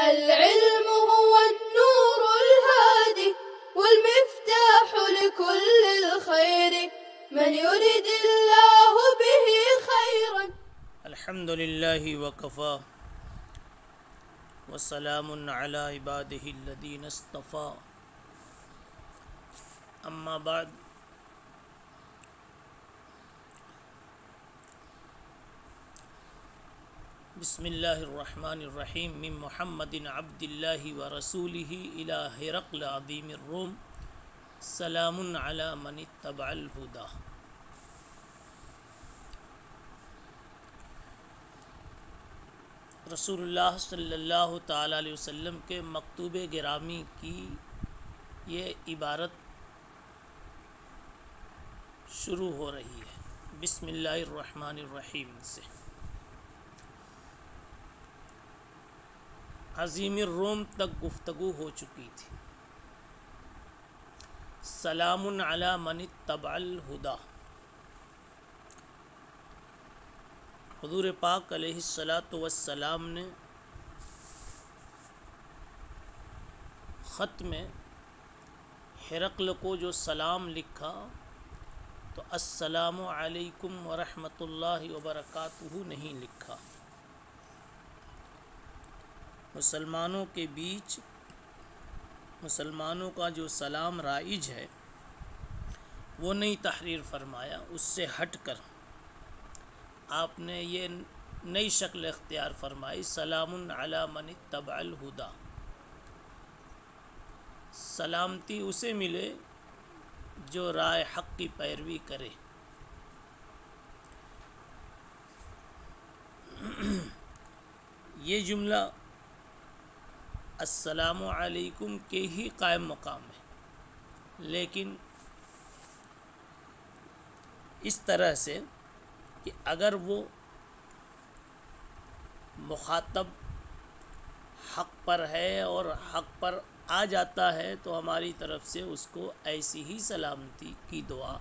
العلم هو النور الهادي والمفتاح لكل الخير من يرد الله به خيرا. الحمد للہ وکفا وسلام علی عبادہ الذین اصطفا. اما بعد، بسم اللہ الرحمن الرحیم. من محمد عبد اللہ ورسولہ الی ہرقل عظیم الروم. سلام علی من اتبع الہدی. رسول اللہ صلی اللہ تعالی علیہ وسلم کے مکتوب گرامی کی یہ عبارت شروع ہو رہی ہے بسم اللہ الرحمن الرحیم سے. عظیم الروم تک گفتگو ہو چکی تھی. سلام علی من اتبع الہدی. حضور پاک علیہ الصلاۃ والسلام نے خط میں ہرقل کو جو سلام لکھا تو السلام علیکم ورحمۃ اللہ وبرکاتہ نہیں لکھا. مسلمانوں کے بیچ مسلمانوں کا جو سلام رائج ہے وہ نہیں تحریر فرمایا. اس سے ہٹ کر آپ نے یہ نئی شکل اختیار فرمائی سلام علی من اتبع الہدی. سلامتی اسے ملے جو رائے حق کی پیروی کرے. یہ جملہ السلام علیکم کے ہی قائم مقام ہے، لیکن اس طرح سے کہ اگر وہ مخاطب حق پر ہے اور حق پر آ جاتا ہے تو ہماری طرف سے اس کو ایسی ہی سلامتی کی دعا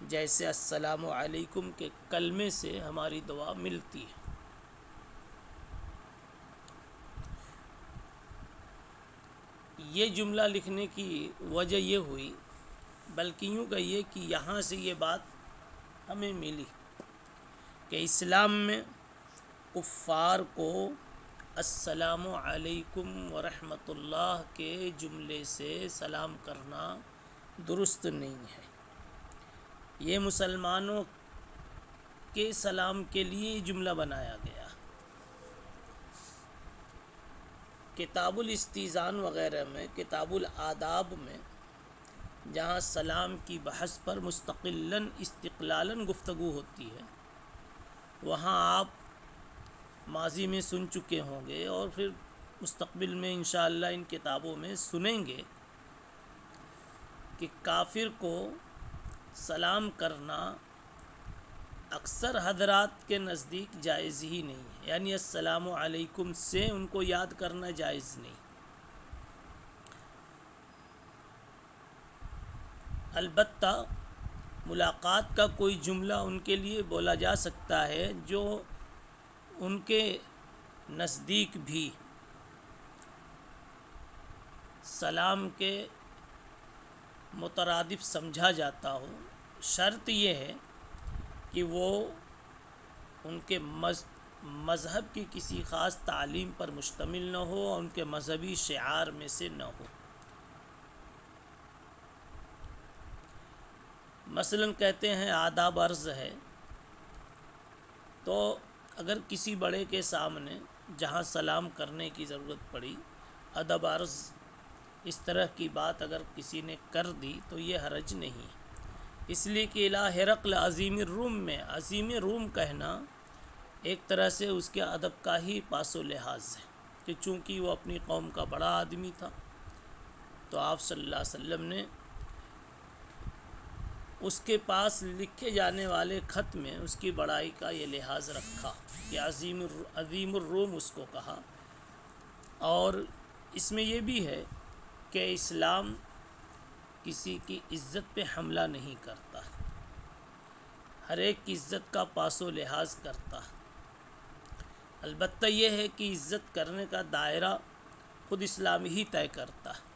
جیسے السلام علیکم کے کلمے سے ہماری دعا ملتی ہے. یہ جملہ لکھنے کی وجہ یہ ہوئی، بلکہ یوں کہیے کہ یہاں سے یہ بات ہمیں ملی کہ اسلام میں کفار کو السلام علیکم ورحمۃ اللہ کے جملے سے سلام کرنا درست نہیں ہے. یہ مسلمانوں کے سلام کے لیے جملہ بنایا گیا. کتاب الاستئذان وغیرہ میں، کتاب الآداب میں جہاں سلام کی بحث پر مستقلاً استقلالاً گفتگو ہوتی ہے، وہاں آپ ماضی میں سن چکے ہوں گے اور پھر مستقبل میں انشاءاللہ ان کتابوں میں سنیں گے کہ کافر کو سلام کرنا اکثر حضرات کے نزدیک جائز ہی نہیں ہے. یعنی السلام علیکم سے ان کو یاد کرنا جائز نہیں. البتہ ملاقات کا کوئی جملہ ان کے لیے بولا جا سکتا ہے جو ان کے نزدیک بھی سلام کے مترادف سمجھا جاتا ہو. شرط یہ ہے کہ وہ ان کے مذہب کی کسی خاص تعلیم پر مشتمل نہ ہو اور ان کے مذہبی شعار میں سے نہ ہو. مثلا کہتے ہیں آداب عرض ہے، تو اگر کسی بڑے کے سامنے جہاں سلام کرنے کی ضرورت پڑی ادب عرض اس طرح کی بات اگر کسی نے کر دی تو یہ حرج نہیں، اس لیے کہ الی ہرقل عظیم الروم میں عظیم روم کہنا ایک طرح سے اس کے ادب کا ہی پاس و لحاظ ہے کہ چونکہ وہ اپنی قوم کا بڑا آدمی تھا تو آپ صلی اللہ علیہ وسلم نے اس کے پاس لکھے جانے والے خط میں اس کی بڑائی کا یہ لحاظ رکھا کہ عظیم الروم اس کو کہا. اور اس میں یہ بھی ہے کہ اسلام کسی کی عزت پہ حملہ نہیں کرتا، ہر ایک کی عزت کا پاس و لحاظ کرتا. البتہ یہ ہے کہ عزت کرنے کا دائرہ خود اسلام ہی طے کرتا ہے۔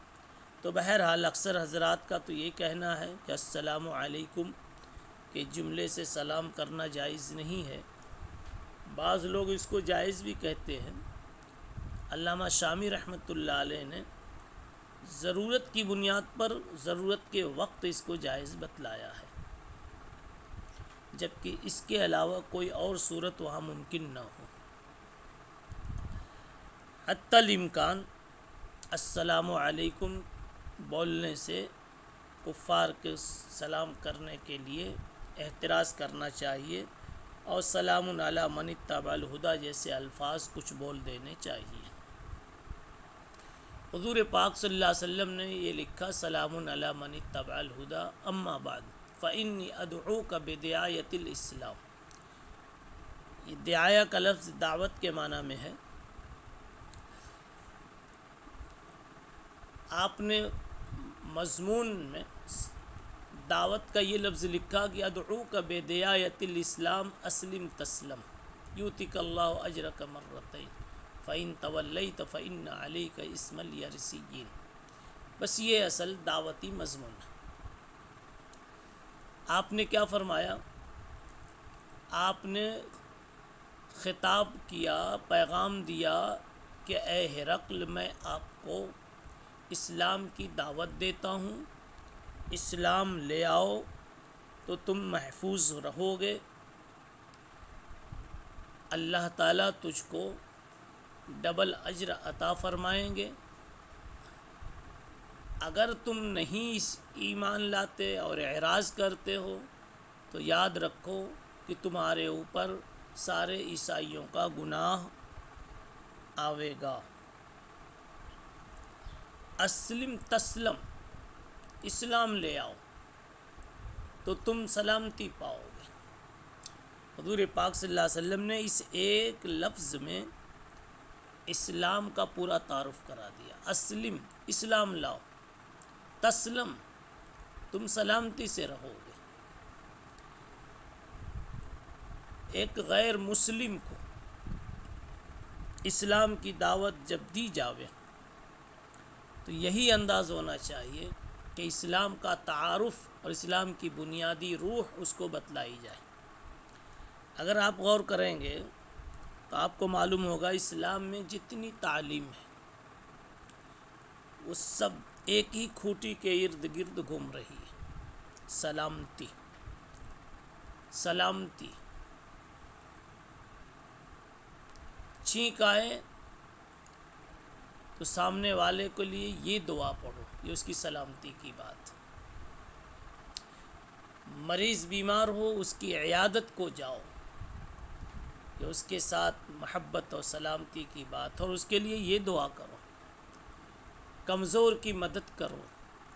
تو بہرحال اکثر حضرات کا تو یہ کہنا ہے کہ السلام علیکم کے جملے سے سلام کرنا جائز نہیں ہے۔ بعض لوگ اس کو جائز بھی کہتے ہیں۔ علامہ شامی رحمۃ اللہ علیہ نے ضرورت کی بنیاد پر ضرورت کے وقت اس کو جائز بتلایا ہے، جبکہ اس کے علاوہ کوئی اور صورت وہاں ممکن نہ ہو۔ حتی الامکان السلام علیکم بولنے سے کفار کے سلام کرنے کے لیے احتراز کرنا چاہیے، اور سلام علی من اتبع الہدی جیسے الفاظ کچھ بول دینے چاہیے۔ حضور پاک صلی اللہ علیہ وسلم نے یہ لکھا، سلام علی من اتبع الہدی اما بعد فانی ادعوک بدعایۃ الاسلام۔ یہ دعایا کا لفظ دعوت کے معنی میں ہے۔ آپ نے مضمون میں دعوت کا یہ لفظ لکھا کہ ادعوک بدعایۃ الاسلام اسلم تسلم یؤتک اللہ اجرک مرتین فإن تولیت فإن علیک اسم الیرسیین۔ بس یہ اصل دعوتی مضمون ہے۔ آپ نے کیا فرمایا؟ آپ نے خطاب کیا، پیغام دیا کہ اے ہرقل، میں آپ کو اسلام کی دعوت دیتا ہوں، اسلام لے آؤ تو تم محفوظ رہو گے، اللہ تعالیٰ تجھ کو ڈبل اجر عطا فرمائیں گے۔ اگر تم نہیں ایمان لاتے اور اعراض کرتے ہو تو یاد رکھو کہ تمہارے اوپر سارے عیسائیوں کا گناہ آوے گا۔ اسلم تسلم، اسلام لے آؤ تو تم سلامتی پاؤ گے۔ حضور پاک صلی اللہ علیہ وسلم نے اس ایک لفظ میں اسلام کا پورا تعارف کرا دیا۔ اسلم، اسلام لاؤ، تسلم، تم سلامتی سے رہو گے۔ ایک غیر مسلم کو اسلام کی دعوت جب دی جاوے تو یہی انداز ہونا چاہیے کہ اسلام کا تعارف اور اسلام کی بنیادی روح اس کو بتلائی جائے۔ اگر آپ غور کریں گے تو آپ کو معلوم ہوگا اسلام میں جتنی تعلیم ہے وہ سب ایک ہی کھوٹی کے ارد گرد گھوم رہی ہے، سلامتی، سلامتی۔ چھینک آئے تو سامنے والے کے لیے یہ دعا پڑھو، یہ اس کی سلامتی کی بات۔ مریض بیمار ہو اس کی عیادت کو جاؤ، کہ اس کے ساتھ محبت اور سلامتی کی بات، اور اس کے لیے یہ دعا کرو۔ کمزور کی مدد کرو،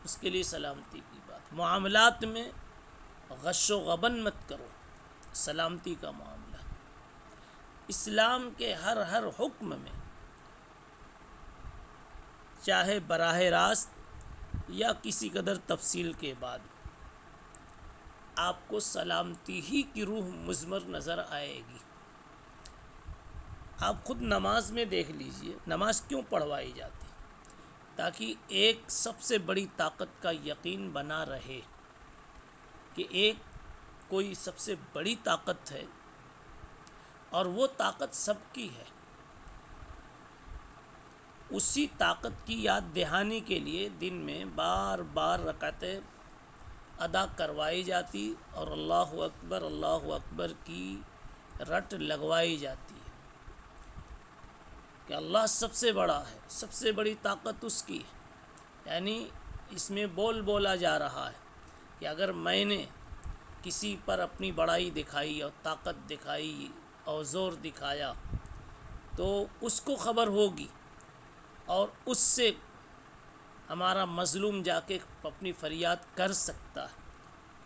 اس کے لیے سلامتی کی بات۔ معاملات میں غش و غبن مت کرو، سلامتی کا معاملہ۔ اسلام کے ہر حکم میں، چاہے براہ راست یا کسی قدر تفصیل کے بعد، آپ کو سلامتی ہی کی روح مضمر نظر آئے گی۔ آپ خود نماز میں دیکھ لیجئے، نماز کیوں پڑھوائی جاتی؟ تاکہ ایک سب سے بڑی طاقت کا یقین بنا رہے کہ ایک کوئی سب سے بڑی طاقت ہے اور وہ طاقت سب کی ہے۔ اسی طاقت کی یاد دہانی کے لیے دن میں بار بار رکعتیں ادا کروائی جاتی اور اللہ اکبر کی رٹ لگوائی جاتی ہے کہ اللہ سب سے بڑا ہے، سب سے بڑی طاقت اس کی ہے۔ یعنی اس میں بولا جا رہا ہے کہ اگر میں نے کسی پر اپنی بڑائی دکھائی اور طاقت دکھائی اور زور دکھایا تو اس کو خبر ہوگی، اور اس سے ہمارا مظلوم جا کے اپنی فریاد کر سکتا ہے،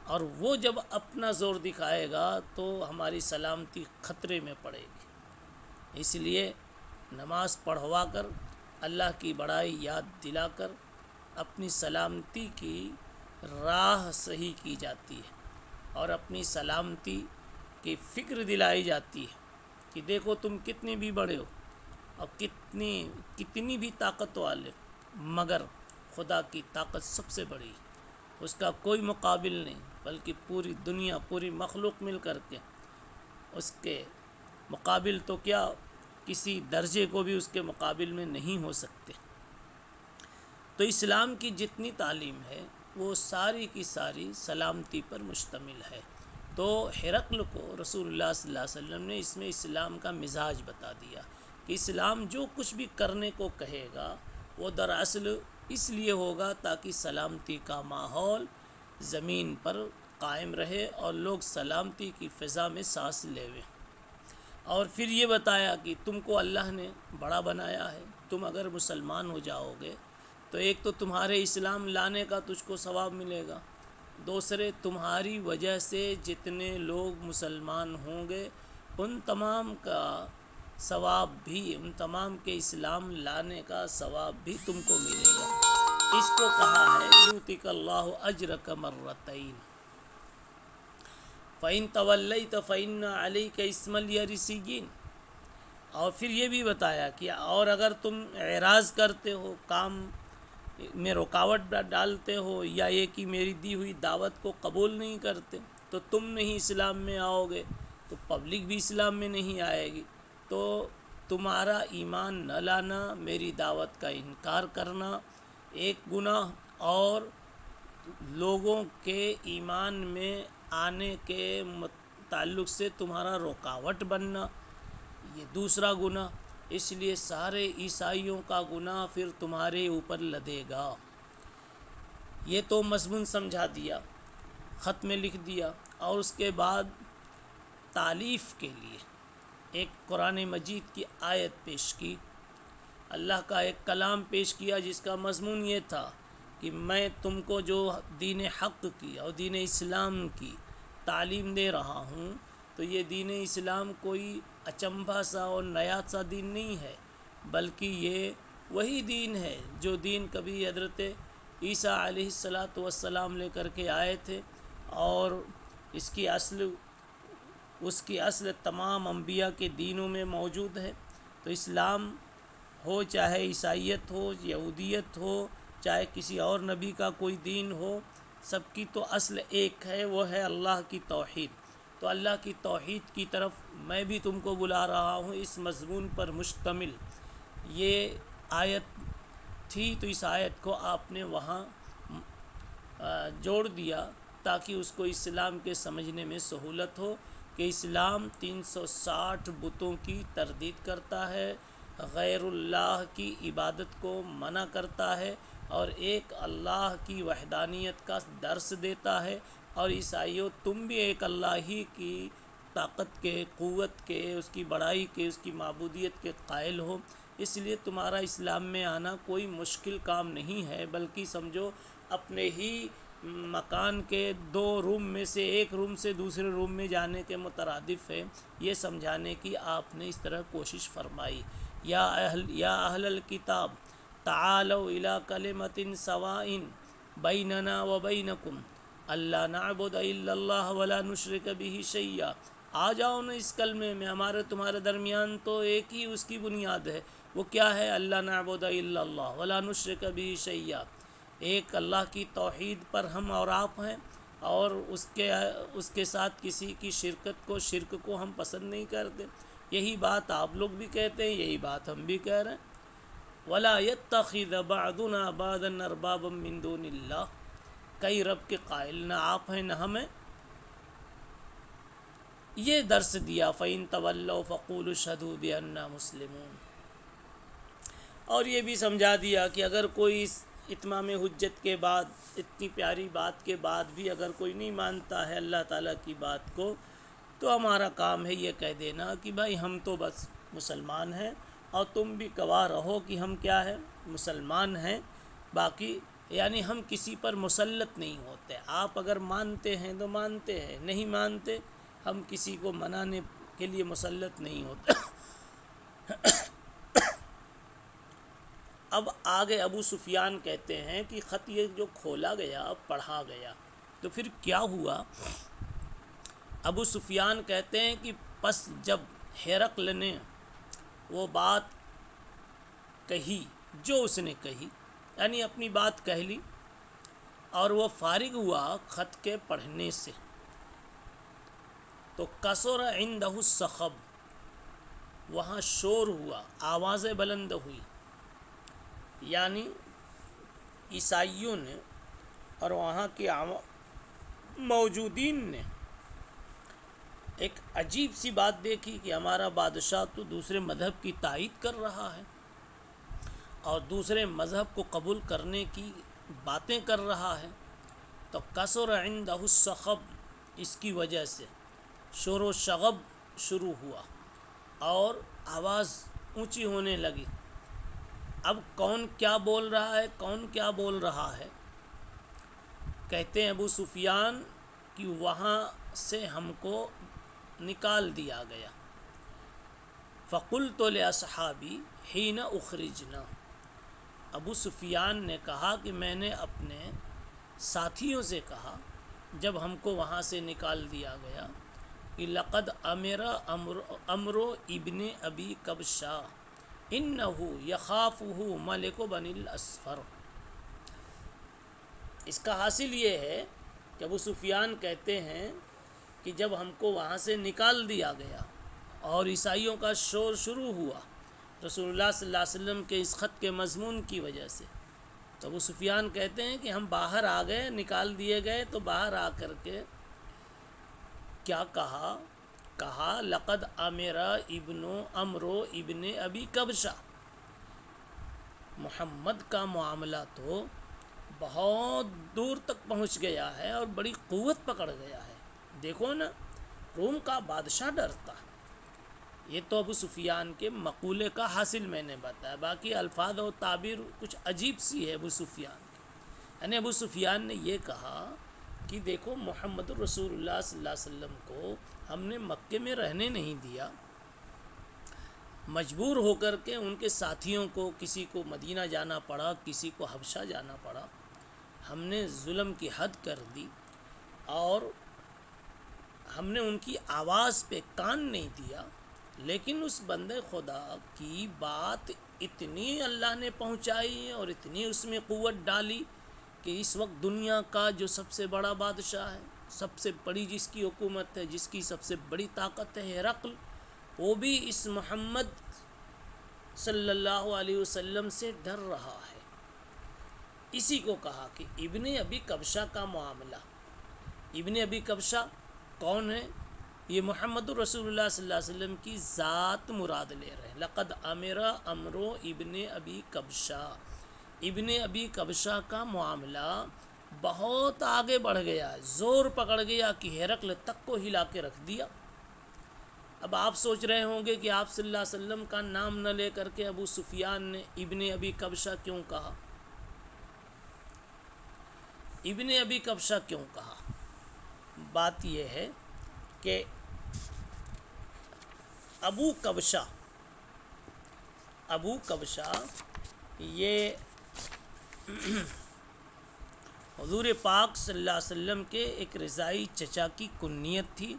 اور وہ جب اپنا زور دکھائے گا تو ہماری سلامتی خطرے میں پڑے گی۔ اس لیے نماز پڑھوا کر اللہ کی بڑائی یاد دلا کر اپنی سلامتی کی راہ صحیح کی جاتی ہے، اور اپنی سلامتی کی فکر دلائی جاتی ہے کہ دیکھو تم کتنے بھی بڑے ہو، اور کتنی بھی طاقت والے، مگر خدا کی طاقت سب سے بڑی، اس کا کوئی مقابل نہیں، بلکہ پوری دنیا، پوری مخلوق مل کر کے اس کے مقابل تو کیا، کسی درجے کو بھی اس کے مقابل میں نہیں ہو سکتے۔ تو اسلام کی جتنی تعلیم ہے وہ ساری کی ساری سلامتی پر مشتمل ہے۔ تو ہرقل کو رسول اللہ صلی اللہ علیہ وسلم نے اس میں اسلام کا مزاج بتا دیا کہ اسلام جو کچھ بھی کرنے کو کہے گا وہ دراصل اس لیے ہوگا تاکہ سلامتی کا ماحول زمین پر قائم رہے اور لوگ سلامتی کی فضا میں سانس لیویں۔ اور پھر یہ بتایا کہ تم کو اللہ نے بڑا بنایا ہے، تم اگر مسلمان ہو جاؤ گے تو ایک تو تمہارے اسلام لانے کا تجھ کو ثواب ملے گا، دوسرے تمہاری وجہ سے جتنے لوگ مسلمان ہوں گے ان تمام کا ثواب بھی، ان تمام کے اسلام لانے کا ثواب بھی تم کو ملے گا۔ اس کو کہا ہے یؤتک اللہ اجرک مرتین فَإِن تَوَلَّيْتَ فَإِنَّ عَلَيْكَ اسْمَ الْيَرِثِيِّينَ۔ اور پھر یہ بھی بتایا کہ اور اگر تم اعراض کرتے ہو، کام میں رکاوٹ ڈالتے ہو، یا یہ کہ میری دی ہوئی دعوت کو قبول نہیں کرتے، تو تم نہیں اسلام میں آؤ گے تو پبلک بھی اسلام میں نہیں آئے گی۔ تو تمہارا ایمان نہ لانا، میری دعوت کا انکار کرنا ایک گناہ، اور لوگوں کے ایمان میں آنے کے تعلق سے تمہارا رکاوٹ بننا یہ دوسرا گناہ۔ اس لیے سارے عیسائیوں کا گناہ پھر تمہارے اوپر لدے گا۔ یہ تو مضمون سمجھا دیا، خط میں لکھ دیا، اور اس کے بعد تالیف کے لیے ایک قرآن مجید کی آیت پیش کی، اللہ کا ایک کلام پیش کیا جس کا مضمون یہ تھا کہ میں تم کو جو دین حق کی اور دین اسلام کی تعلیم دے رہا ہوں، تو یہ دین اسلام کوئی اچنبھا سا اور نیا سا دین نہیں ہے، بلکہ یہ وہی دین ہے جو دین کبھی حضرت عیسیٰ علیہ السلام لے کر کے آئے تھے، اور اس کی اصل تمام انبیاء کے دینوں میں موجود ہے۔ تو اسلام ہو، چاہے عیسائیت ہو، یہودیت ہو، چاہے کسی اور نبی کا کوئی دین ہو، سب کی تو اصل ایک ہے، وہ ہے اللہ کی توحید۔ تو اللہ کی توحید کی طرف میں بھی تم کو بلا رہا ہوں۔ اس مضمون پر مشتمل یہ آیت تھی، تو اس آیت کو آپ نے وہاں جوڑ دیا تاکہ اس کو اسلام کے سمجھنے میں سہولت ہو کہ اسلام 360 بتوں کی تردید کرتا ہے، غیر اللہ کی عبادت کو منع کرتا ہے، اور ایک اللہ کی وحدانیت کا درس دیتا ہے۔ اور عیسائیوں، تم بھی ایک اللہ ہی کی طاقت کے، قوت کے، اس کی بڑائی کے، اس کی معبودیت کے قائل ہو، اس لیے تمہارا اسلام میں آنا کوئی مشکل کام نہیں ہے، بلکہ سمجھو اپنے ہی مکان کے 2 روم میں سے ایک روم سے دوسرے روم میں جانے کے مترادف ہے۔ یہ سمجھانے کی آپ نے اس طرح کوشش فرمائی۔ یا اہل الکتاب تعالوا الی کلمۃ سواء بیننا وبینکم الا نعبد الا اللہ ولا نشرک بہ شیئا۔ آ جاؤ نا اس کلمے میں، ہمارے تمہارے درمیان تو ایک ہی اس کی بنیاد ہے، وہ کیا ہے؟ اللہ نعبد الا اللہ ولا نشرک بہ شیئا، ایک اللہ کی توحید پر ہم اور آپ ہیں، اور اس کے ساتھ کسی کی شرک کو ہم پسند نہیں کرتے۔ یہی بات آپ لوگ بھی کہتے ہیں، یہی بات ہم بھی کہہ رہے ہیں۔ وَلَا يَتَّخِذَ بَعْضُنَا بَعْضًا أَرْبَابًا مِّن دُونِ اللَّهِ، کئی رب کے قائل نہ آپ ہیں نہ ہمیں۔ یہ درس دیا فَإِن تَوَلَّوْا فَقُولُوا اشْهَدُوا بِأَنَّا مُسْلِمُونَ، اور یہ بھی سمجھا دیا کہ اگر کوئی اتمام حجت کے بعد، اتنی پیاری بات کے بعد بھی اگر کوئی نہیں مانتا ہے اللہ تعالیٰ کی بات کو، تو ہمارا کام ہے یہ کہہ دینا کہ بھائی ہم تو بس مسلمان ہیں، اور تم بھی گواہ رہو کہ ہم کیا ہیں؟ مسلمان ہیں۔ باقی یعنی ہم کسی پر مسلط نہیں ہوتے، آپ اگر مانتے ہیں تو مانتے ہیں، نہیں مانتے ہم کسی کو منانے کے لیے مسلط نہیں ہوتے۔ اب آگے ابو سفیان کہتے ہیں کہ خط یہ جو کھولا گیا، پڑھا گیا، تو پھر کیا ہوا؟ ابو سفیان کہتے ہیں کہ پس جب ہرقل نے وہ بات کہی جو اس نے کہی، یعنی اپنی بات کہہ لی اور وہ فارغ ہوا خط کے پڑھنے سے، تو کثر عندہ الصخب، وہاں شور ہوا، آوازیں بلند ہوئی، یعنی عیسائیوں نے اور وہاں کے موجودین نے ایک عجیب سی بات دیکھی کہ ہمارا بادشاہ تو دوسرے مذہب کی تائید کر رہا ہے اور دوسرے مذہب کو قبول کرنے کی باتیں کر رہا ہے، تو کثر عندہ الصخب، اس کی وجہ سے شور و شغب شروع ہوا اور آواز اونچی ہونے لگی۔ اب کون کیا بول رہا ہے، کون کیا بول رہا ہے؟ کہتے ہیں ابو سفیان کہ وہاں سے ہم کو نکال دیا گیا۔ فقلت لاصحابی حین اخرجنا، ابو سفیان نے کہا کہ میں نے اپنے ساتھیوں سے کہا جب ہم کو وہاں سے نکال دیا گیا کہ لقد امر ابن ابی کبشہ انہ یخافہ ملک بنی الاصفر۔ اس کا حاصل یہ ہے کہ ابو سفیان کہتے ہیں کہ جب ہم کو وہاں سے نکال دیا گیا اور عیسائیوں کا شور شروع ہوا رسول اللہ صلی اللہ علیہ وسلم کے اس خط کے مضمون کی وجہ سے، تو ابو سفیان کہتے ہیں کہ ہم باہر آ گئے، نکال دیے گئے، تو باہر آ کر کے کیا کہا لقد امرو ابن ابی کبشہ، محمد کا معاملہ تو بہت دور تک پہنچ گیا ہے اور بڑی قوت پکڑ گیا ہے، دیکھو نا روم کا بادشاہ ڈرتا ہے۔ یہ تو ابو سفیان کے مقولے کا حاصل میں نے بتایا، باقی الفاظ و تعبیر کچھ عجیب سی ہے ابو سفیان کی۔ یعنی ابو سفیان نے یہ کہا کہ دیکھو محمد رسول اللہ صلی اللہ علیہ وسلم کو ہم نے مکے میں رہنے نہیں دیا، مجبور ہو کر کے ان کے ساتھیوں کو، کسی کو مدینہ جانا پڑا، کسی کو حبشہ جانا پڑا، ہم نے ظلم کی حد کر دی اور ہم نے ان کی آواز پہ کان نہیں دیا، لیکن اس بندے خدا کی بات اتنی اللہ نے پہنچائی اور اتنی اس میں قوت ڈالی کہ اس وقت دنیا کا جو سب سے بڑا بادشاہ ہے، سب سے بڑی جس کی حکومت ہے، جس کی سب سے بڑی طاقت ہے، ہرقل، وہ بھی اس محمد صلی اللہ علیہ وسلم سے ڈر رہا ہے۔ اسی کو کہا کہ ابن ابی کبشہ کا معاملہ۔ ابن ابی کبشہ کون ہے؟ یہ محمد رسول اللہ صلی اللہ علیہ وسلم کی ذات مراد لے رہے ہیں۔ لقد امرو ابن ابی کبشہ، ابن ابی کبشہ کا معاملہ بہت آگے بڑھ گیا، زور پکڑ گیا کہ ہرقل تک کو ہلا کے رکھ دیا۔ اب آپ سوچ رہے ہوں گے کہ آپ صلی اللہ علیہ وسلم کا نام نہ لے کر کے ابو سفیان نے ابن ابی کبشہ کیوں کہا؟ ابن ابی کبشہ کیوں کہا؟ بات یہ ہے کہ ابو کبشہ یہ حضور پاک صلی اللہ علیہ وسلم کے ایک رضائی چچا کی کنیت تھی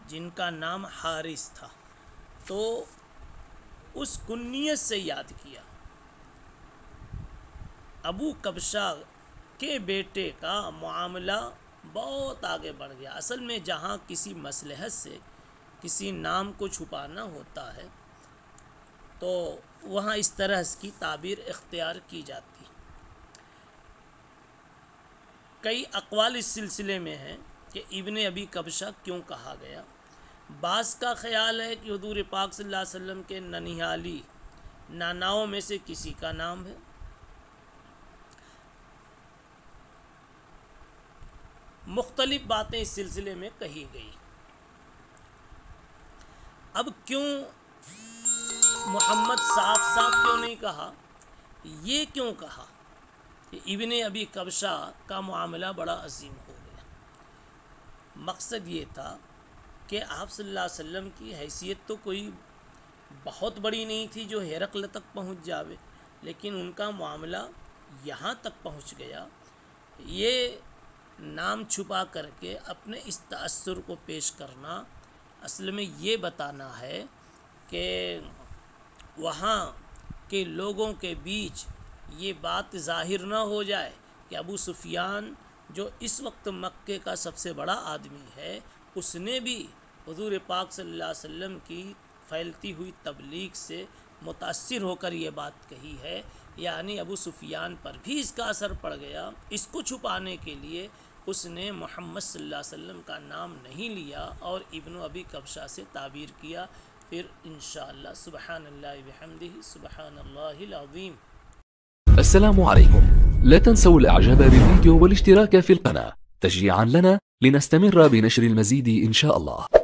جن کا نام حارث تھا، تو اس کنیت سے یاد کیا۔ ابو کبشہ کے بیٹے کا معاملہ بہت آگے بڑھ گیا۔ اصل میں جہاں کسی مصلحت سے کسی نام کو چھپانا ہوتا ہے تو وہاں اس طرح کی تعبیر اختیار کی جاتی۔ کئی اقوال اس سلسلے میں ہیں کہ ابن ابی کبشہ کیوں کہا گیا۔ بعض کا خیال ہے کہ حضور پاک صلی اللہ علیہ وسلم کے ننیھالی ناناؤں میں سے کسی کا نام ہے۔ مختلف باتیں اس سلسلے میں کہی گئی۔ اب کیوں محمد صاف کیوں نہیں کہا؟ یہ کیوں کہا کہ ابن ابی کبشہ کا معاملہ بڑا عظیم ہو گیا؟ مقصد یہ تھا کہ آپ صلی اللہ علیہ وسلم کی حیثیت تو کوئی بہت بڑی نہیں تھی جو ہرقل تک پہنچ جاوے، لیکن ان کا معاملہ یہاں تک پہنچ گیا۔ یہ نام چھپا کر کے اپنے اس تأثر کو پیش کرنا اصل میں یہ بتانا ہے کہ وہاں کہ لوگوں کے بیچ یہ بات ظاہر نہ ہو جائے کہ ابو سفیان جو اس وقت مکے کا سب سے بڑا آدمی ہے، اس نے بھی حضور پاک صلی اللہ علیہ وسلم کی پھیلتی ہوئی تبلیغ سے متاثر ہو کر یہ بات کہی ہے، یعنی ابو سفیان پر بھی اس کا اثر پڑ گیا۔ اس کو چھپانے کے لیے اس نے محمد صلی اللہ علیہ وسلم کا نام نہیں لیا اور ابن ابی کبشہ سے تعبیر کیا۔ پھر انشاءاللہ سبحان اللہ بحمدہ سبحان اللہ العظیم۔ السلام عليكم. لا تنسوا الاعجاب بالفيديو والاشتراك في القناة تشجيعا لنا لنستمر بنشر المزيد إن شاء الله.